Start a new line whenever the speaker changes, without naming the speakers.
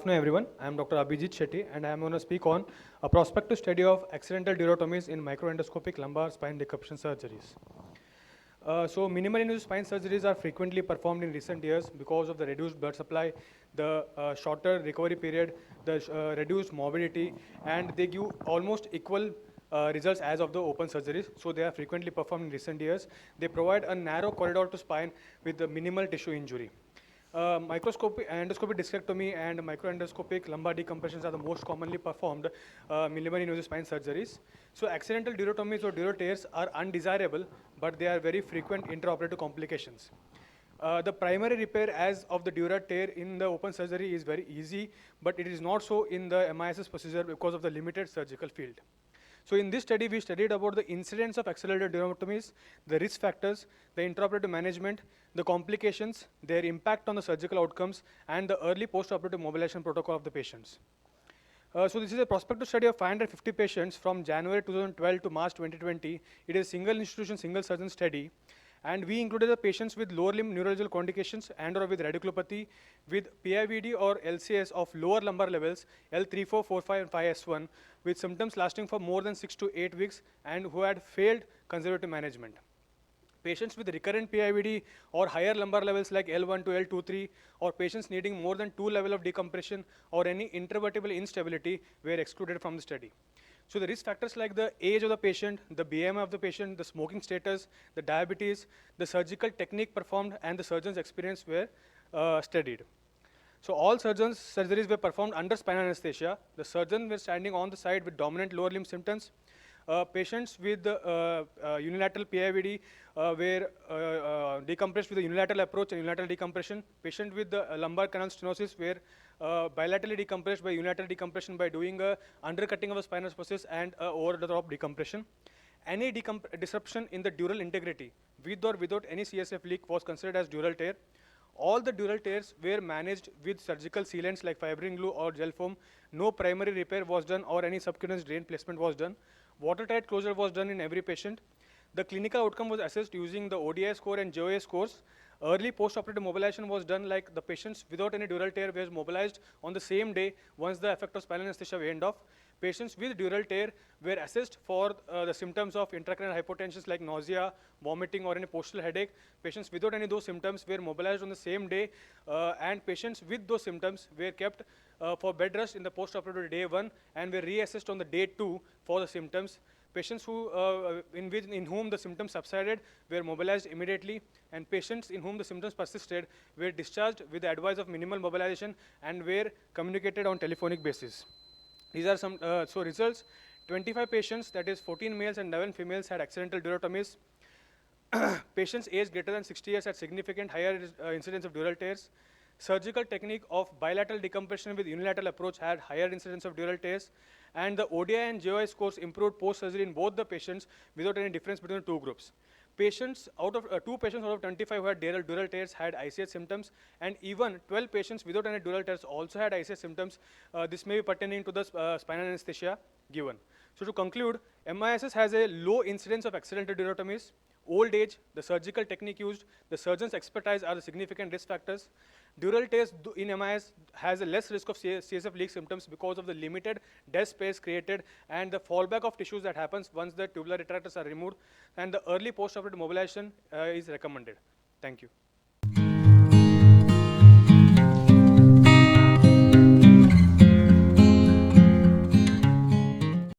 afternoon, everyone. I am Dr. Abhijith Shetty, and I am going to speak on a prospective study of accidental durotomies in microendoscopic lumbar spine decompression surgeries. So minimal invasive spine surgeries are frequently performed in recent years because of the reduced blood supply, the shorter recovery period, the reduced morbidity, and they give almost equal results as of the open surgeries. So they are frequently performed in recent years. They provide a narrow corridor to spine with the minimal tissue injury. Microscopic endoscopic discectomy and microendoscopic lumbar decompressions are the most commonly performed minimal invasive spine surgeries. So accidental durotomies or duro tears are undesirable, but they are very frequent intraoperative complications. The primary repair as of the dura tear in the open surgery is very easy, but it is not so in the MISS procedure because of the limited surgical field. So in this study, we studied about the incidence of accelerated durotomies, the risk factors, the intraoperative management, the complications, their impact on the surgical outcomes, and the early postoperative mobilization protocol of the patients. So this is a prospective study of 550 patients from January 2012 to March 2020. It is a single institution, single surgeon study. And we included the patients with lower limb neurological complications and or with radiculopathy, with PIVD or LCS of lower lumbar levels, L3, 4, 4, 5, and 5S1, with symptoms lasting for more than 6 to 8 weeks and who had failed conservative management. Patients with recurrent PIVD or higher lumbar levels like L1 to L23, or patients needing more than 2 levels of decompression or any intervertebral instability were excluded from the study. So the risk factors like the age of the patient, the BMI of the patient, the smoking status, the diabetes, the surgical technique performed, and the surgeon's experience were studied. So all surgeries were performed under spinal anesthesia. The surgeons were standing on the side with dominant lower limb symptoms. Patients with unilateral PIVD were decompressed with a unilateral approach and unilateral decompression. Patients with the lumbar canal stenosis were bilaterally decompressed by unilateral decompression by doing a undercutting of a spinal process and over-the-top decompression. Any disruption in the dural integrity with or without any CSF leak was considered as dural tear. All the dural tears were managed with surgical sealants like fibrin glue or gel foam. No primary repair was done or any subcutaneous drain placement was done. Watertight closure was done in every patient. The clinical outcome was assessed using the ODI score and JOA scores. Early postoperative mobilization was done, like the patients without any dural tear were mobilized on the same day once the effect of spinal anesthesia waned off. Patients with dural tear were assessed for the symptoms of intracranial hypotension like nausea, vomiting, or any postural headache. Patients without any of those symptoms were mobilized on the same day, and patients with those symptoms were kept for bed rest in the postoperative day 1 and were reassessed on the day 2 for the symptoms. Patients who, in whom the symptoms subsided were mobilized immediately, and patients in whom the symptoms persisted were discharged with the advice of minimal mobilization and were communicated on telephonic basis. These are some results. 25 patients, that is 14 males and 11 females, had accidental durotomies. Patients aged greater than 60 years had significant higher incidence of dural tears. Surgical technique of bilateral decompression with unilateral approach had higher incidence of dural tears. And the ODI and JOI scores improved post-surgery in both the patients without any difference between the two groups. Patients out of 2 patients out of 25 who had dural tears had ICS symptoms, and even 12 patients without any dural tears also had ICS symptoms. This may be pertaining to the spinal anesthesia given. So to conclude, MISS has a low incidence of accidental durotomies. Old age, the surgical technique used, the surgeon's expertise are the significant risk factors. Dural tears in MIS has a less risk of CSF leak symptoms because of the limited dead space created and the fallback of tissues that happens once the tubular retractors are removed, and the early postoperative mobilization is recommended. Thank you.